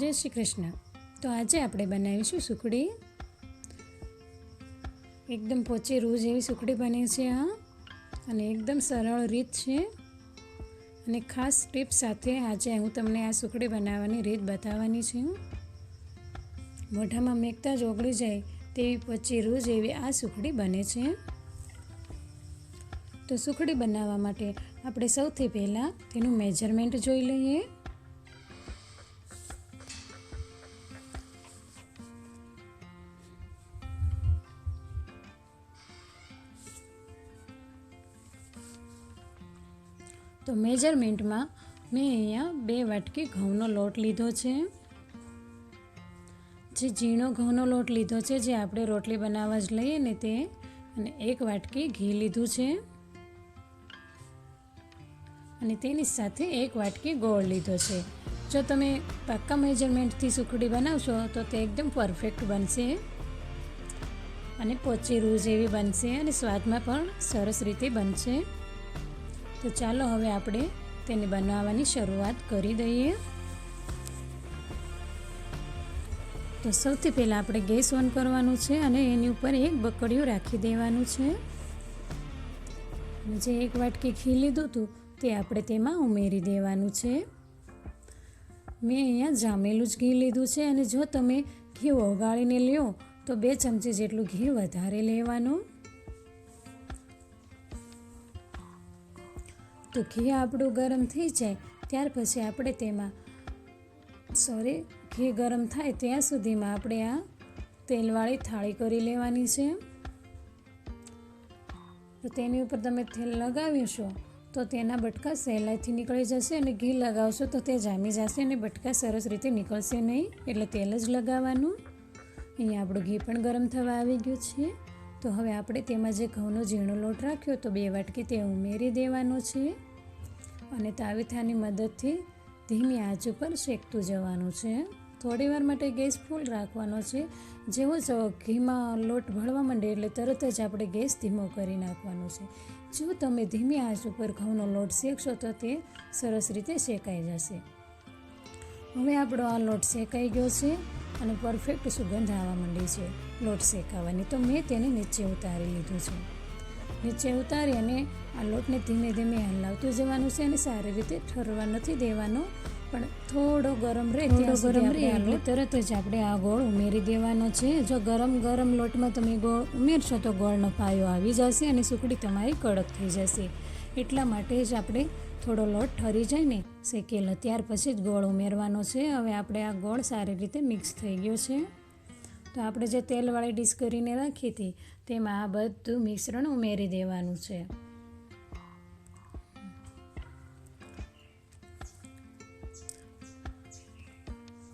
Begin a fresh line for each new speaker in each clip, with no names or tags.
જય શ્રી કૃષ્ણ. તો આજે આપણે બનાવીશું સુખડી. એકદમ પોચી રૂ જેવી સુખડી બને છે આ, અને એકદમ સરળ રીત છે અને ખાસ ટિપ્સ સાથે આજે હું તમને આ સુખડી બનાવવાની રીત બતાવવાની છું. મોઢામાં મેકતા જ ઓગળી જાય તેવી પોચી રૂ જેવી આ સુખડી બને છે. તો સુખડી બનાવવા માટે આપણે સૌથી પહેલાં તેનું મેજરમેન્ટ જોઈ લઈએ. તો મેજરમેન્ટમાં મેં અહીંયા 2 વાટકી ઘઉંનો લોટ લીધો છે. જે ઝીણો ઘઉંનો લોટ લીધો છે, જે આપણે રોટલી બનાવવા જ લઈએ ને તે, અને 1 વાટકી ઘી લીધું છે, અને તેની સાથે 1 વાટકી ગોળ લીધો છે. જો તમે પાક્કા મેજરમેન્ટથી સુખડી બનાવશો તો તે એકદમ પરફેક્ટ બનશે અને પોચી રૂ જેવી બનશે અને સ્વાદમાં પણ સરસ રીતે બનશે. તો ચાલો હવે આપણે તેને બનાવવાની શરૂઆત કરી દઈએ. તો સૌથી પહેલાં આપણે ગેસ ઓન કરવાનું છે અને એની ઉપર 1 બકડિયું રાખી દેવાનું છે. જે 1 વાટકી ઘી લીધું હતું તે આપણે તેમાં ઉમેરી દેવાનું છે. મેં અહીંયા જામેલું જ ઘી લીધું છે, અને જો તમે ઘી ઓગાળીને લ્યો તો 2 ચમચી જેટલું ઘી વધારે લેવાનું. તો ઘી આપણું ગરમ થઈ જાય ત્યાર પછી આપણે તેમાં ઘી ગરમ થાય ત્યાં સુધીમાં આપણે આ તેલવાળી થાળી કરી લેવાની છે. તો તેની ઉપર તમે તેલ લગાવીશો તો તેના બટકા સહેલાઈથી નીકળી જશે, અને ઘી લગાવશો તો તે જામી જશે અને બટકા સરસ રીતે નીકળશે નહીં, એટલે તેલ જ લગાવવાનું. અહીંયા આપણું ઘી પણ ગરમ થવા આવી ગયું છે. તો હવે આપણે તેમાં જે ઘઉંનો ઝીણો લોટ રાખ્યો તો 2 વાટકી તે ઉમેરી દેવાનો છે, અને તાવીથાની મદદથી ધીમી આંચ ઉપર શેકતું જવાનું છે. થોડી વાર માટે ગેસ ફૂલ રાખવાનો છે. જેવો જ ઘીમાં લોટ ભળવા માંડે એટલે તરત જ આપણે ગેસ ધીમો કરી નાખવાનો છે. જો તમે ધીમી આંચ ઉપર ઘઉંનો લોટ શેકશો તો તે સરસ રીતે શેકાઈ જશે. હવે આપણો આ લોટ શેકાઈ ગયો છે અને પરફેક્ટ સુગંધ આવવા માંડી છે લોટ શેકાવાની. તો મેં તેને નીચે ઉતારી લીધું છે. નીચે ઉતારી અને આ લોટને ધીમે ધીમે હલાવતું જવાનું છે, અને સારી રીતે ઠરવા નથી દેવાનો, પણ થોડો ગરમ રહે એટલે તરત જ આપણે આ ગોળ ઉમેરી દેવાનો છે. જો ગરમ લોટમાં તમે ગોળ ઉમેરશો તો ગોળનો પાયો આવી જશે અને સુખડી તમારી કડક થઈ જશે. એટલા માટે જ આપણે થોડો લોટ ઠરી જાય ને શેકેલો ત્યાર પછી જ ગોળ ઉમેરવાનો છે. હવે આપણે આ ગોળ સારી રીતે મિક્સ થઈ ગયો છે. તો આપણે જે તેલવાળી ડીશ કરીને રાખી હતી તેમાં આ બધું મિશ્રણ ઉમેરી દેવાનું છે.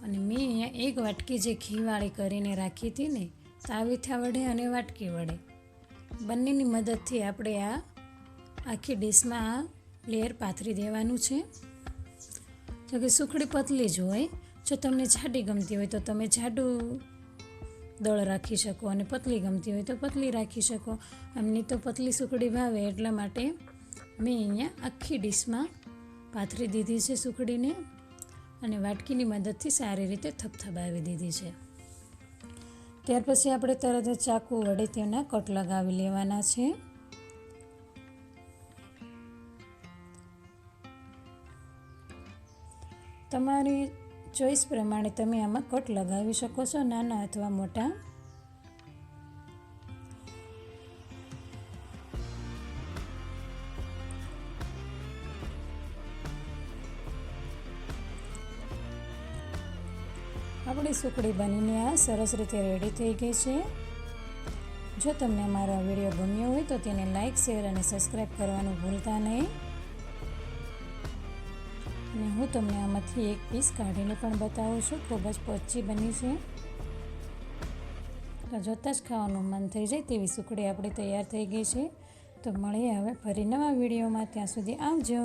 અને મેં અહીંયા 1 વાટકી જે ઘીવાળી કરીને રાખી હતી ને, તાવીથા વડે અને વાટકી વડે બંનેની મદદથી આપણે આ આખી ડીશમાં આ લેયર પાથરી દેવાનું છે. જો કે સુખડી પતલી જ હોય, જો તમને જાડી ગમતી હોય તો તમે જાડું દળ રાખી શકો, અને પતલી ગમતી હોય તો પતલી રાખી શકો. એમની તો પતલી સુખડી ભાવે એટલા માટે મેં અહીંયા આખી ડીશમાં પાથરી દીધી છે સુખડીને, અને વાટકીની મદદથી સારી રીતે થપથપાવી દીધી છે. ત્યાર પછી આપણે તરત જ ચાકુ વડે તેના કટ લગાવી લેવાના છે. તમારી ચોઈસ પ્રમાણે તમે આમાં કટ લગાવી શકો છો, નાના અથવા મોટા. આપણી સુખડી બનીને આ સરસ રીતે રેડી થઈ ગઈ છે. જો તમને અમારો આ વિડીયો ગમ્યો હોય તો તેને લાઈક, શેર અને સબસ્ક્રાઈબ કરવાનું ભૂલતા નહીં. અને હું તમને આમાંથી 1 પીસ કાઢીને પણ બતાવું છું. ખૂબ જ પોચી બની છે. તો જોતાં જ ખાવાનું મન થઈ જાય તેવી સુખડી આપણી તૈયાર થઈ ગઈ છે. તો મળીએ હવે ફરી નવા વિડીયોમાં. ત્યાં સુધી આવજો.